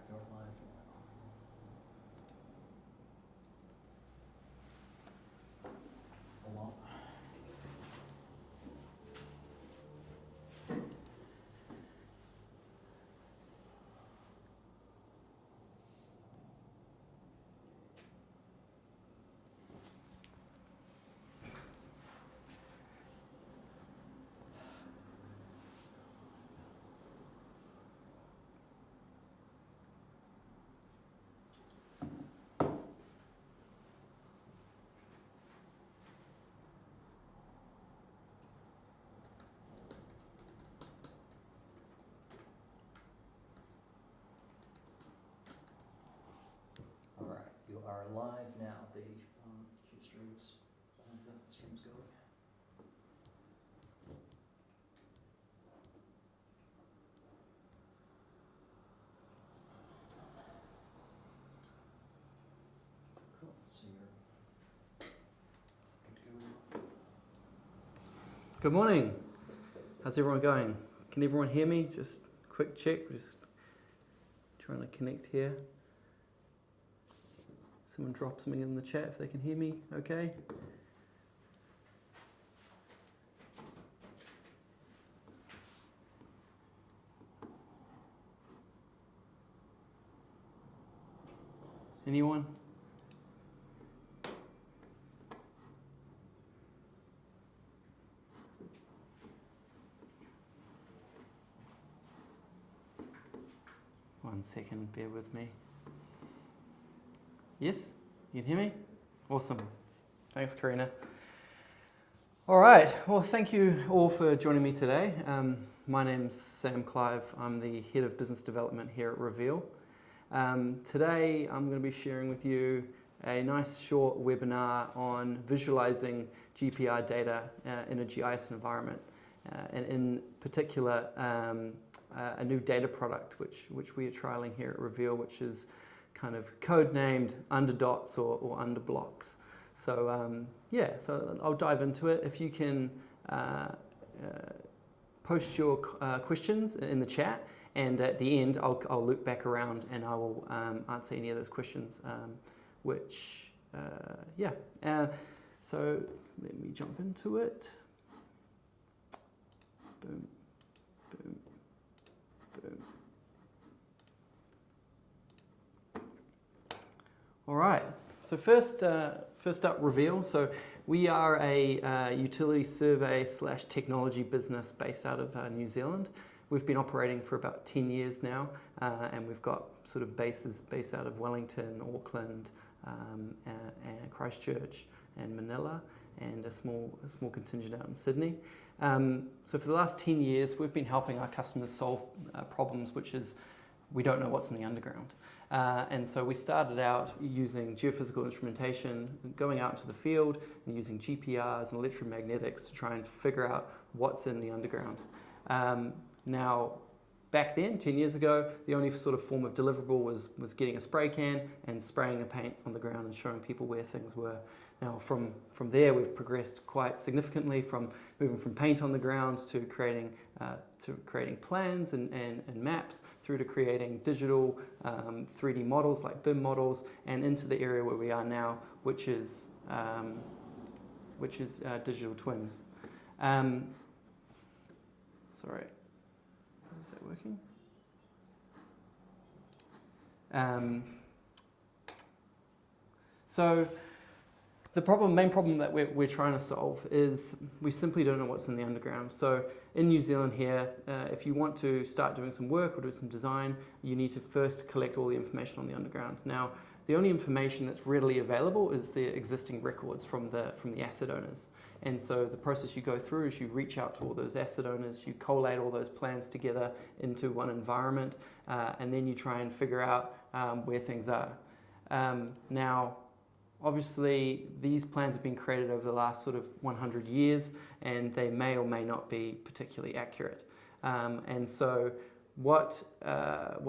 you're live now. Hold on. You are live now. The stream's going. Cool. So you're good to go. Good morning. How's everyone going? Can everyone hear me? Just quick check. Just trying to connect here. Someone drop something in the chat if they can hear me, okay? Anyone? One second, bear with me. Yes? You can hear me? Awesome. Thanks, Karina. All right. Well, thank you all for joining me today. My name's Sam Clive. I'm the Head of Business Development here at Reveal. Today, I'm going to be sharing with you a nice short webinar on visualizing GPR data in a GIS environment, and in particular, a new data product which we are trialing here at Reveal, which is kind of code-named under dots or under blocks. So yeah, so I'll dive into it. If you can post your questions in the chat, and at the end I'll loop back around and I will answer any of those questions. So let me jump into it. Boom, boom, boom. All right, so first up, Reveal. So we are a utility survey / technology business based out of New Zealand. We've been operating for about 10 years now, and we've got sort of bases based out of Wellington, Auckland, and Christchurch, and Manila, and a small contingent out in Sydney. So for the last 10 years, we've been helping our customers solve problems, which is we don't know what's in the underground. And so we started out using geophysical instrumentation, going out into the field and using GPRs and electromagnetics to try and figure out what's in the underground. Now, back then, 10 years ago, the only sort of form of deliverable was getting a spray can and spraying a paint on the ground and showing people where things were. Now, from there, we've progressed quite significantly, from moving from paint on the ground to creating plans and maps, through to creating digital 3D models like BIM models, and into the area where we are now, which is digital twins. Sorry, is that working? So the main problem that we're trying to solve is we simply don't know what's in the underground. So in New Zealand here, if you want to start doing some work or do some design, you need to first collect all the information on the underground. Now, the only information that's readily available is the existing records from the asset owners. And so the process you go through is you reach out to all those asset owners, you collate all those plans together into one environment, and then you try and figure out where things are. Now, obviously, these plans have been created over the last sort of 100 years, and they may or may not be particularly accurate. And so what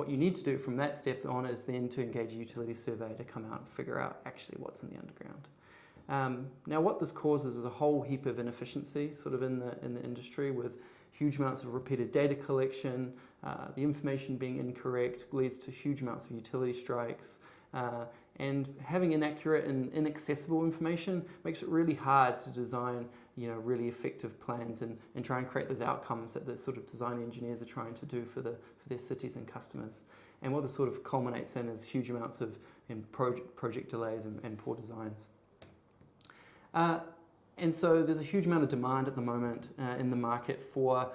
you need to do from that step on is then to engage a utility survey to come out and figure out actually what's in the underground. Now, what this causes is a whole heap of inefficiency sort of in the industry, with huge amounts of repeated data collection, the information being incorrect leads to huge amounts of utility strikes, and having inaccurate and inaccessible information makes it really hard to design really effective plans and try and create those outcomes that the sort of design engineers are trying to do for their cities and customers. And what this sort of culminates in is huge amounts of project delays and poor designs. And so there's a huge amount of demand at the moment in the market for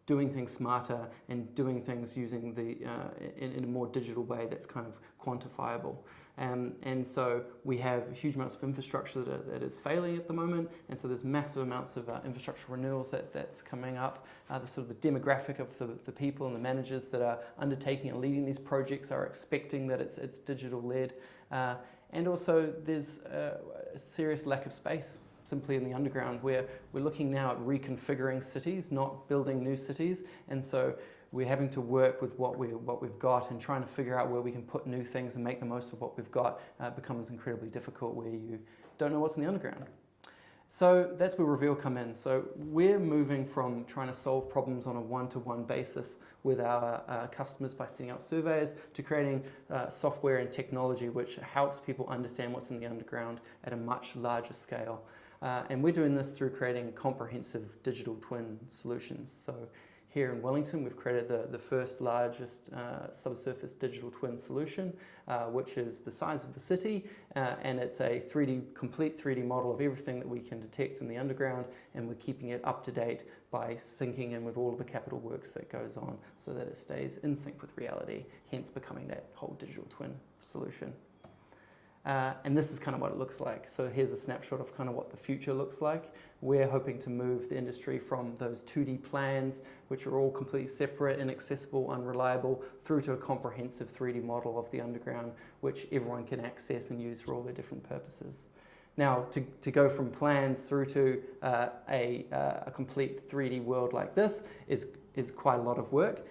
doing things smarter and doing things using in a more digital way that's kind of quantifiable. And so we have huge amounts of infrastructure that is failing at the moment, and so there's massive amounts of infrastructure renewals that's coming up. The sort of the demographic of the people and the managers that are undertaking and leading these projects are expecting that it's digital led, and also there's a serious lack of space simply in the underground, where we're looking now at reconfiguring cities, not building new cities, and so we're having to work with what we've got, and trying to figure out where we can put new things and make the most of what we've got becomes incredibly difficult where you don't know what's in the underground. So that's where Reveal come in. So we're moving from trying to solve problems on a one-to-one basis with our customers by sending out surveys to creating software and technology which helps people understand what's in the underground at a much larger scale. And we're doing this through creating comprehensive digital twin solutions. So here in Wellington, we've created the first largest subsurface digital twin solution, which is the size of the city, and it's a complete 3D model of everything that we can detect in the underground, and we're keeping it up to date by syncing in with all of the capital works that goes on so that it stays in sync with reality, hence becoming that whole digital twin solution. And this is kind of what it looks like. So here's a snapshot of kind of what the future looks like. We're hoping to move the industry from those 2D plans, which are all completely separate, inaccessible, unreliable, through to a comprehensive 3D model of the underground, which everyone can access and use for all their different purposes. Now, to go from plans through to a complete 3D world like this is quite a lot of work.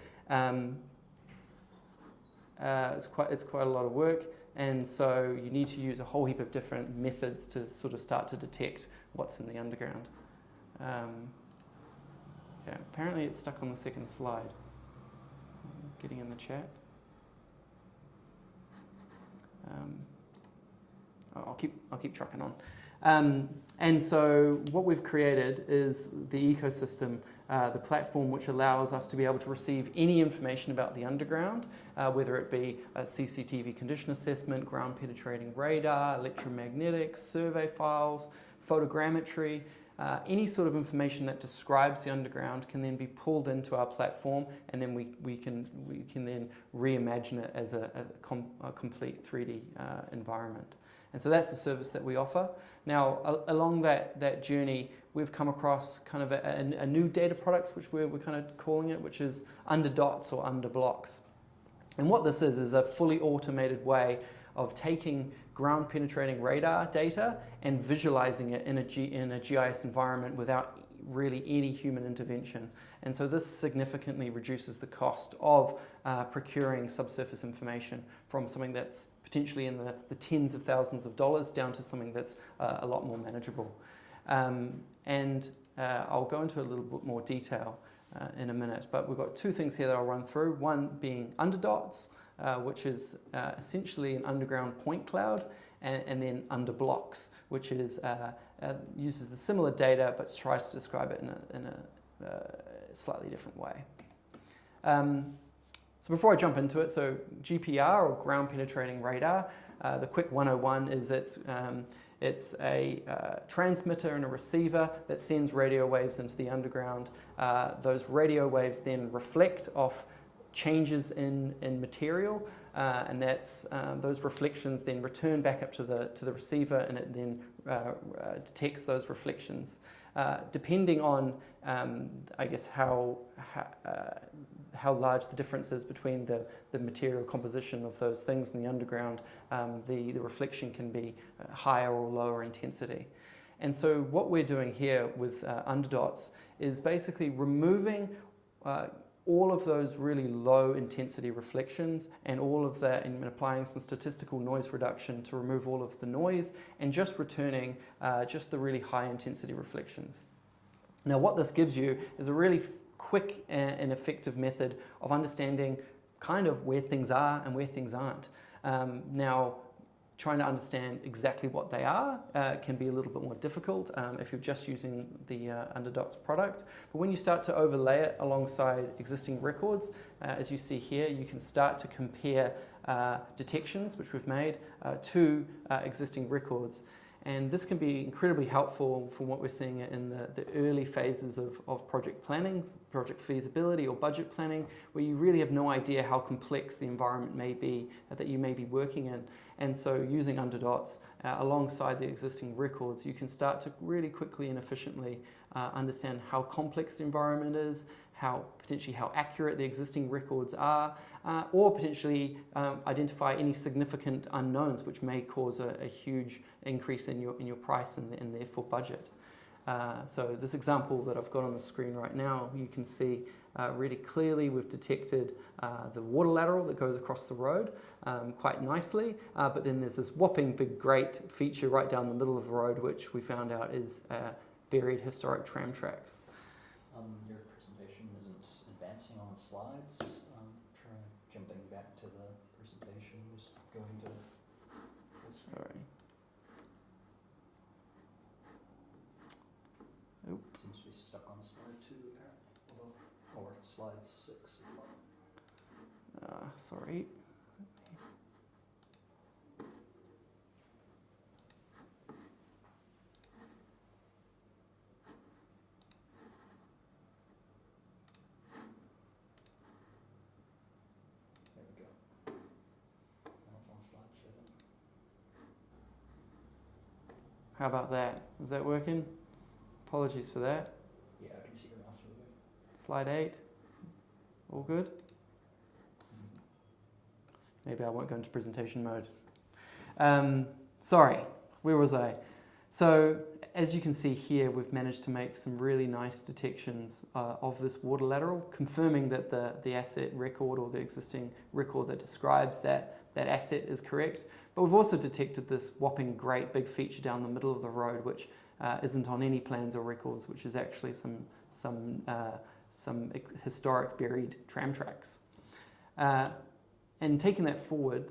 It's quite a lot of work. And so you need to use a whole heap of different methods to sort of start to detect what's in the underground. Okay, apparently it's stuck on the second slide. Getting in the chat. I'll keep trucking on. And so what we've created is the ecosystem, the platform which allows us to be able to receive any information about the underground, whether it be a CCTV condition assessment, ground penetrating radar, electromagnetic, survey files, photogrammetry, any sort of information that describes the underground can then be pulled into our platform, and then we can then reimagine it as a complete 3D environment. And so that's the service that we offer. Now, along that journey, we've come across kind of a new data product, which we're kind of calling it, which is under dots or under blocks. And what this is a fully automated way of taking ground penetrating radar data and visualizing it in a GIS environment without really any human intervention. And so this significantly reduces the cost of procuring subsurface information from something that's potentially in the tens of thousands of dollars down to something that's a lot more manageable. And I'll go into a little bit more detail in a minute, but we've got two things here that I'll run through. One being under dots, which is essentially an underground point cloud, and then under blocks, which is uses the similar data but tries to describe it in a slightly different way. So before I jump into it, so GPR, or ground penetrating radar, the quick 101 is it's a transmitter and a receiver that sends radio waves into the underground. Those radio waves then reflect off changes in material, and that's those reflections then return back up to the receiver, and it then detects those reflections. Depending on, I guess, how large the difference is between the material composition of those things in the underground, the reflection can be higher or lower intensity. And so what we're doing here with underdots is basically removing all of those really low intensity reflections and all of that, and applying some statistical noise reduction to remove all of the noise, and just returning just the really high intensity reflections. Now what this gives you is a really quick and effective method of understanding kind of where things are and where things aren't. Now, trying to understand exactly what they are can be a little bit more difficult if you're just using the Underdots product. But when you start to overlay it alongside existing records, as you see here, you can start to compare detections, which we've made, to existing records. And this can be incredibly helpful from what we're seeing in the early phases of project planning, project feasibility or budget planning, where you really have no idea how complex the environment may be that you may be working in. And so using Underdots alongside the existing records, you can start to really quickly and efficiently understand how complex the environment is, potentially how accurate the existing records are, or potentially identify any significant unknowns which may cause a huge increase in your price and therefore budget. So this example that I've got on the screen right now, you can see really clearly we've detected the water lateral that goes across the road quite nicely, but then there's this whopping big great feature right down the middle of the road which we found out is buried historic tram tracks. Your presentation isn't advancing on the slides. Try jumping back to the presentation, just going to full screen. Sorry. Oop. Seems to be stuck on slide 2 apparently, or slide 6 as well. Sorry. There we go. Now it's on slide 7. How about that? Is that working? Apologies for that. Yeah, I can see your mouse moving. Slide 8. All good? Maybe I won't go into presentation mode. Sorry, where was I? So as you can see here, we've managed to make some really nice detections of this water lateral, confirming that the asset record or the existing record that describes that asset is correct. But we've also detected this whopping great big feature down the middle of the road, which isn't on any plans or records, which is actually some historic buried tram tracks. And taking that forward,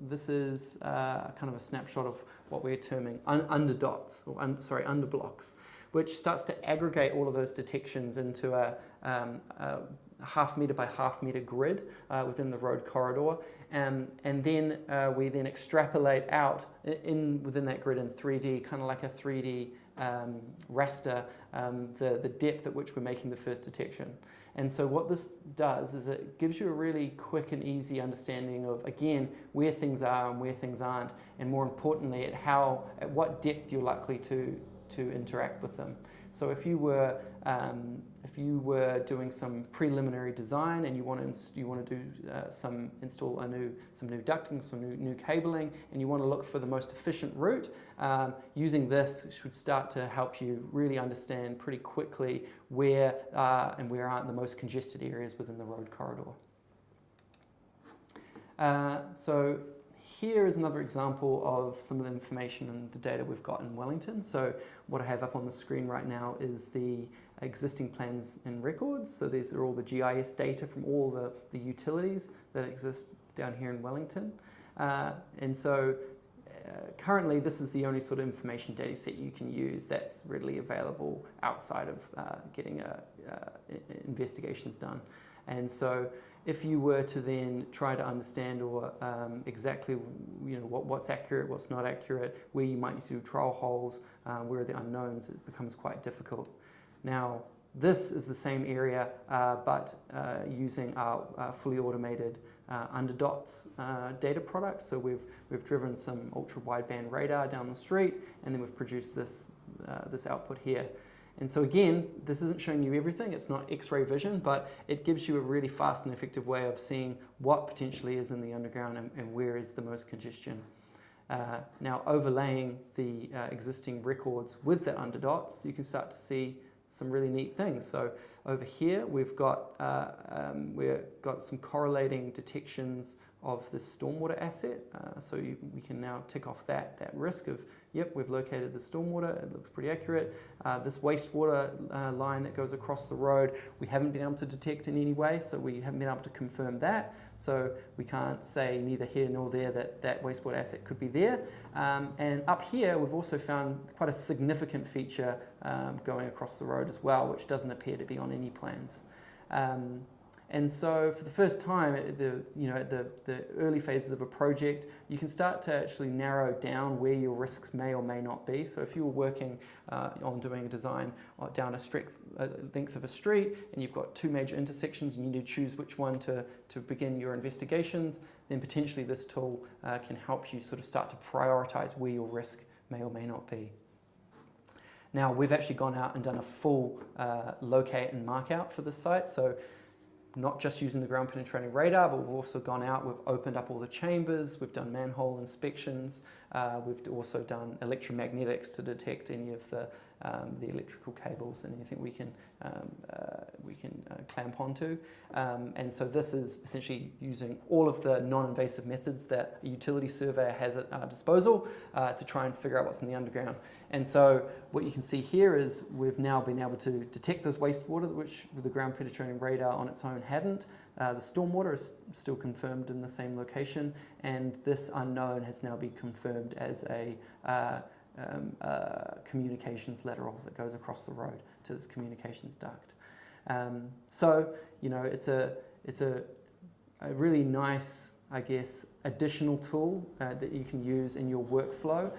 this is kind of a snapshot of what we're terming underdots, or underblocks, which starts to aggregate all of those detections into a half meter by half meter grid within the road corridor, and then we then extrapolate out within that grid in 3D, kind of like a 3D raster, the depth at which we're making the first detection. And so what this does is it gives you a really quick and easy understanding of, again, where things are and where things aren't, and more importantly, at what depth you're likely to interact with them. So if you were doing some preliminary design and you want to do install some new ducting, some new cabling, and you want to look for the most efficient route, using this should start to help you really understand pretty quickly where and where aren't the most congested areas within the road corridor. So here is another example of some of the information and the data we've got in Wellington. So what I have up on the screen right now is the existing plans and records. So these are all the GIS data from all the utilities that exist down here in Wellington. And so currently this is the only sort of information data set you can use that's readily available outside of getting investigations done. And so if you were to then try to understand or exactly what's accurate, what's not accurate, where you might need to do trial holes, where are the unknowns, it becomes quite difficult. Now, this is the same area, but using our fully automated Underdots data product. So we've driven some ultra wideband radar down the street, and then we've produced this output here. And so again, this isn't showing you everything, it's not X-ray vision, but it gives you a really fast and effective way of seeing what potentially is in the underground and where is the most congestion. Now overlaying the existing records with the Underdots, you can start to see some really neat things. So over here we've got some correlating detections of the stormwater asset. So we can now tick off that risk of yep, we've located the stormwater, it looks pretty accurate. This wastewater line that goes across the road, we haven't been able to detect in any way, so we haven't been able to confirm that. So we can't say neither here nor there that that wastewater asset could be there. And up here, we've also found quite a significant feature going across the road as well, which doesn't appear to be on any plans. And so for the first time at the early phases of a project, you can start to actually narrow down where your risks may or may not be. So if you were working on doing a design down a strict length of a street and you've got two major intersections and you need to choose which one to begin your investigations, then potentially this tool can help you sort of start to prioritize where your risk may or may not be. Now, we've actually gone out and done a full locate and mark out for this site. So not just using the ground penetrating radar, but we've also gone out, we've opened up all the chambers, we've done manhole inspections, we've also done electromagnetics to detect any of the electrical cables and anything we can clamp onto. And so this is essentially using all of the non-invasive methods that a utility surveyor has at our disposal to try and figure out what's in the underground. And so what you can see here is we've now been able to detect those wastewater, which with the ground penetrating radar on its own hadn't. The stormwater is still confirmed in the same location, and this unknown has now been confirmed as a communications lateral that goes across the road to this communications duct. So you know, it's a really nice, I guess, additional tool that you can use in your workflow,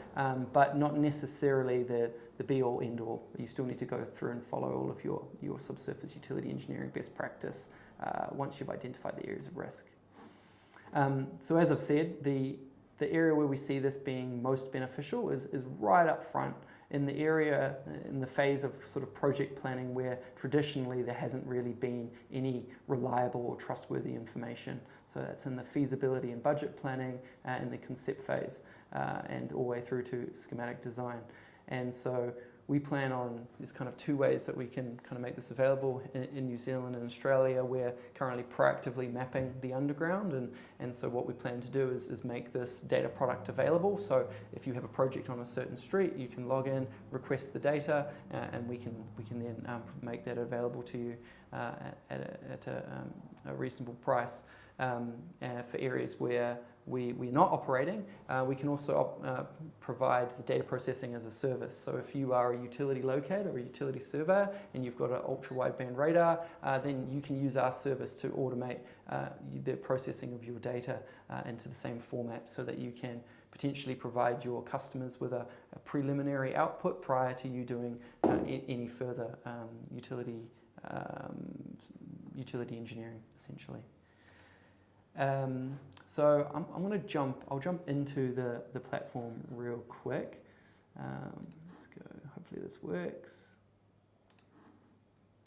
but not necessarily the be-all, end-all. You still need to go through and follow all of your subsurface utility engineering best practice once you've identified the areas of risk. So as I've said, the area where we see this being most beneficial is right up front in the area, in the phase of sort of project planning where traditionally there hasn't really been any reliable or trustworthy information. So that's in the feasibility and budget planning, in the concept phase, and all the way through to schematic design. And so we plan on, there's kind of two ways that we can kind of make this available in New Zealand and Australia. We're currently proactively mapping the underground, and so what we plan to do is make this data product available. So if you have a project on a certain street, you can log in, request the data, and we can then make that available to you at a reasonable price. For areas where we're not operating, we can also provide the data processing as a service. So if you are a utility locator or a utility surveyor and you've got an ultra-wideband radar, then you can use our service to automate the processing of your data into the same format so that you can potentially provide your customers with a preliminary output prior to you doing any further utility engineering, essentially. So I'll jump into the platform real quick. Let's go, hopefully this works.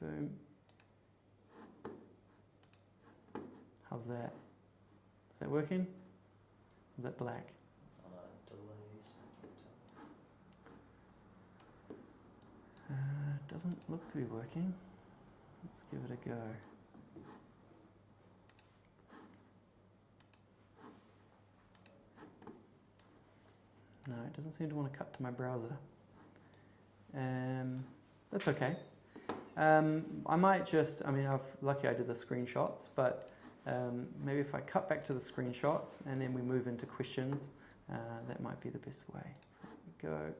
Boom. How's that? Is that working? Is that black? It's on a delay, so I can't tell. Doesn't look to be working. Let's give it a go. No, it doesn't seem to want to cut to my browser. That's okay. I might just, lucky I did the screenshots, but maybe if I cut back to the screenshots and then we move into questions, that might be the best way. So we go,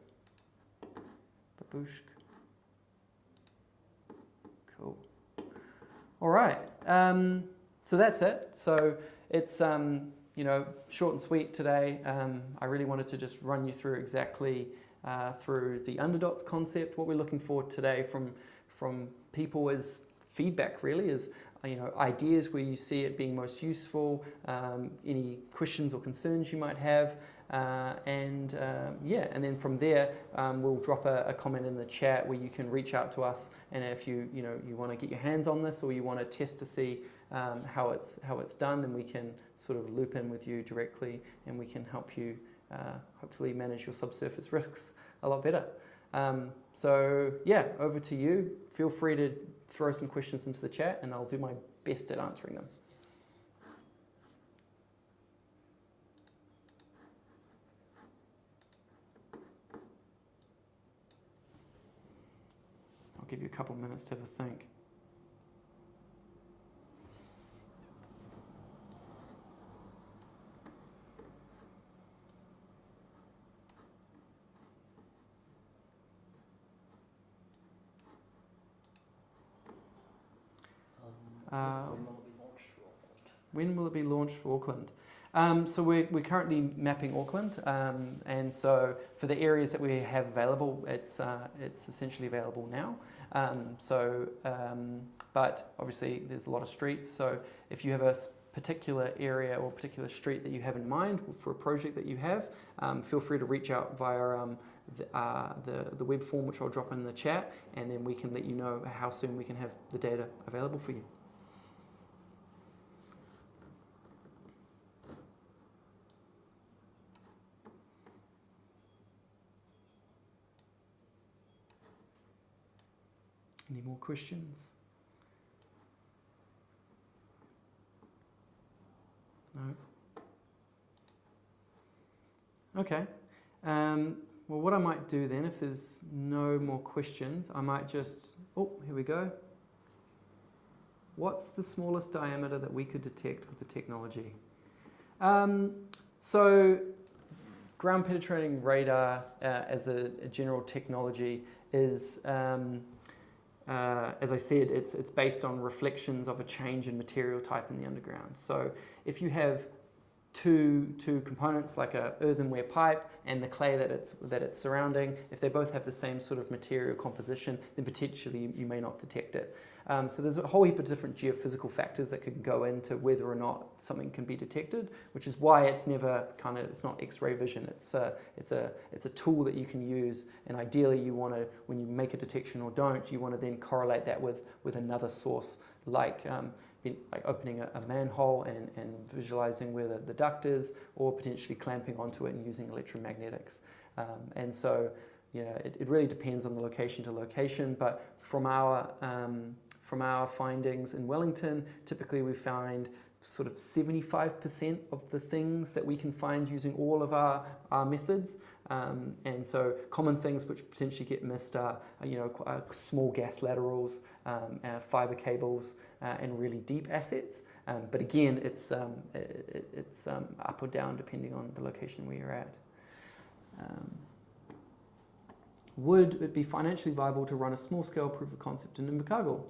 babooshk. Cool. All right, so that's it. So it's, short and sweet today. I really wanted to just run you through exactly through the underdots concept. What we're looking for today from people is feedback, really, is ideas where you see it being most useful, any questions or concerns you might have, and then from there we'll drop a comment in the chat where you can reach out to us, and if you want to get your hands on this or you want to test to see how it's done, then we can sort of loop in with you directly and we can help you hopefully manage your subsurface risks a lot better. So yeah, over to you. Feel free to throw some questions into the chat and I'll do my best at answering them. give you a couple minutes to have a think. When will it be launched for Auckland? When will it be launched for Auckland? So we're currently mapping Auckland, and so for the areas that we have available, it's essentially available now. But obviously there's a lot of streets, so if you have a particular area or particular street that you have in mind for a project that you have, feel free to reach out via the web form, which I'll drop in the chat, and then we can let you know how soon we can have the data available for you. Any more questions? No? Okay. Well, what I might do then, if there's no more questions, I might just... Oh, here we go. What's the smallest diameter that we could detect with the technology? So, ground penetrating radar as a general technology is... as I said, it's based on reflections of a change in material type in the underground. So if you have two components, like a earthenware pipe and the clay that it's surrounding, if they both have the same sort of material composition, then potentially you may not detect it. So there's a whole heap of different geophysical factors that can go into whether or not something can be detected, which is why it's never it's not X-ray vision. It's a tool that you can use, and ideally you want to, when you make a detection or don't, you want to then correlate that with another source, like opening a manhole and visualizing where the duct is, or potentially clamping onto it and using electromagnetics. And so, you know, it really depends on the location to location, but from our findings in Wellington, typically we find sort of 75% of the things that we can find using all of our methods. And so common things which potentially get missed are, small gas laterals, fiber cables, and really deep assets. But again, it's up or down depending on the location where you're at. Would it be financially viable to run a small-scale proof of concept in Invercargill?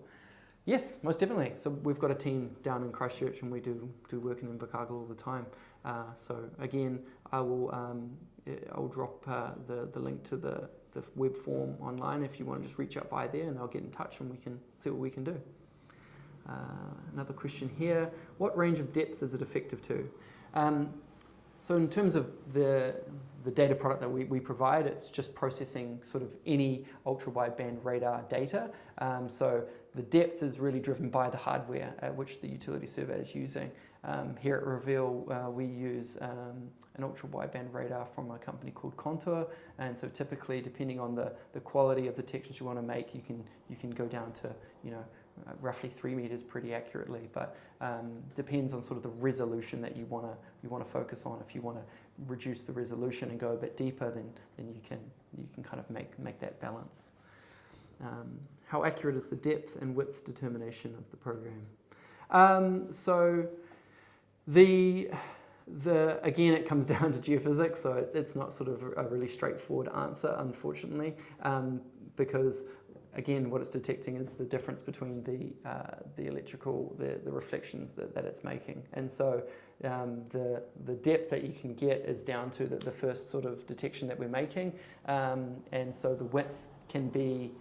Yes, most definitely. So we've got a team down in Christchurch, and we do work in Invercargill all the time. So again, I'll drop the link to the web form online if you want to just reach out via there, and they'll get in touch and we can see what we can do. Another question here: what range of depth is it effective to? So in terms of the data product that we provide, it's just processing sort of any ultra-wideband radar data. So the depth is really driven by the hardware at which the utility surveyor is using. Here at Reveal, we use an ultra-wideband radar from a company called Contour, and so typically, depending on the quality of the detections you want to make, you can go down to roughly 3 meters pretty accurately, but depends on sort of the resolution that you want to focus on. If you want to reduce the resolution and go a bit deeper, then you can kind of make that balance. How accurate is the depth and width determination of the program? So again, it comes down to geophysics, so it's not sort of a really straightforward answer, unfortunately, because again, what it's detecting is the difference between the electrical, the reflections that it's making. And so the depth that you can get is down to the first sort of detection that we're making. And so the width can be,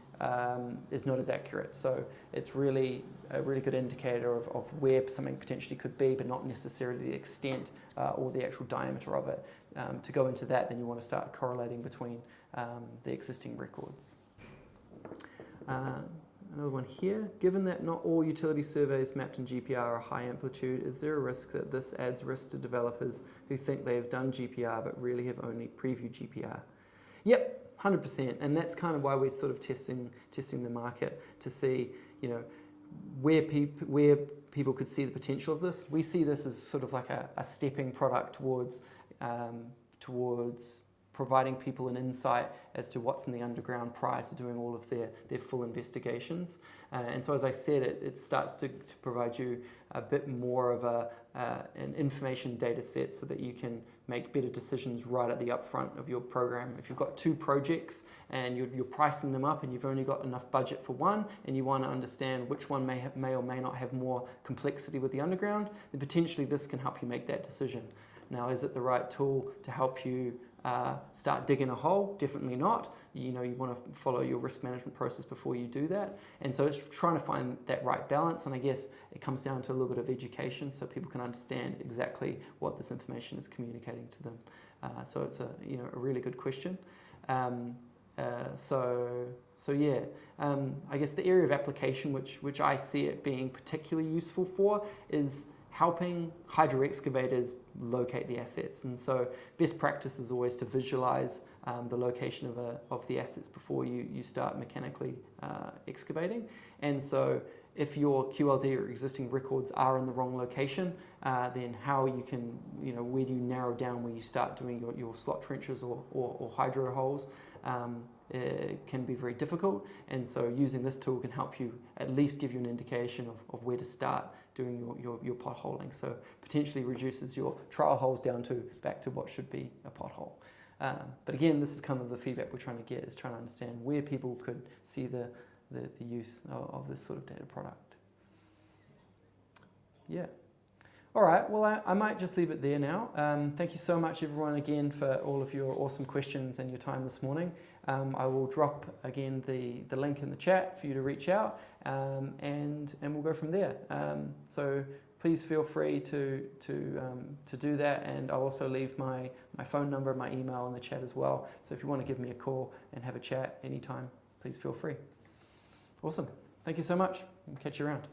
is not as accurate. So it's really a really good indicator of where something potentially could be, but not necessarily the extent or the actual diameter of it. To go into that, then you want to start correlating between the existing records. Another one here. Given that not all utility surveys mapped in GPR are high amplitude, is there a risk that this adds risk to developers who think they have done GPR but really have only previewed GPR? Yep, 100%. And that's kind of why we're sort of testing the market to see, where people could see the potential of this. We see this as sort of like a stepping product towards providing people an insight as to what's in the underground prior to doing all of their full investigations. And so as I said, it starts to provide you a bit more of an information data set so that you can make better decisions right at the upfront of your program. If you've got 2 projects and you're pricing them up and you've only got enough budget for one and you want to understand which one may or may not have more complexity with the underground, then potentially this can help you make that decision. Now, is it the right tool to help you start digging a hole? Definitely not. You want to follow your risk management process before you do that. And so it's trying to find that right balance. And I guess it comes down to a little bit of education so people can understand exactly what this information is communicating to them. So it's a really good question. So yeah, I guess the area of application which I see it being particularly useful for is helping hydro excavators locate the assets. And so best practice is always to visualize the location of the assets before you start mechanically excavating. And so if your QLD or existing records are in the wrong location, then how you can, where do you narrow down where you start doing your slot trenches or hydro holes can be very difficult. And so using this tool can help you at least give you an indication of where to start doing your potholing. So potentially reduces your trial holes back to what should be a pothole. But again, this is kind of the feedback we're trying to get, is trying to understand where people could see the use of this sort of data product. Yeah. All right, well, I might just leave it there now. Thank you so much, everyone, again, for all of your awesome questions and your time this morning. I will drop, again, the link in the chat for you to reach out, and we'll go from there. So please feel free to do that, and I'll also leave my phone number, my email in the chat as well. So if you want to give me a call and have a chat anytime, please feel free. Awesome. Thank you so much. I'll catch you around.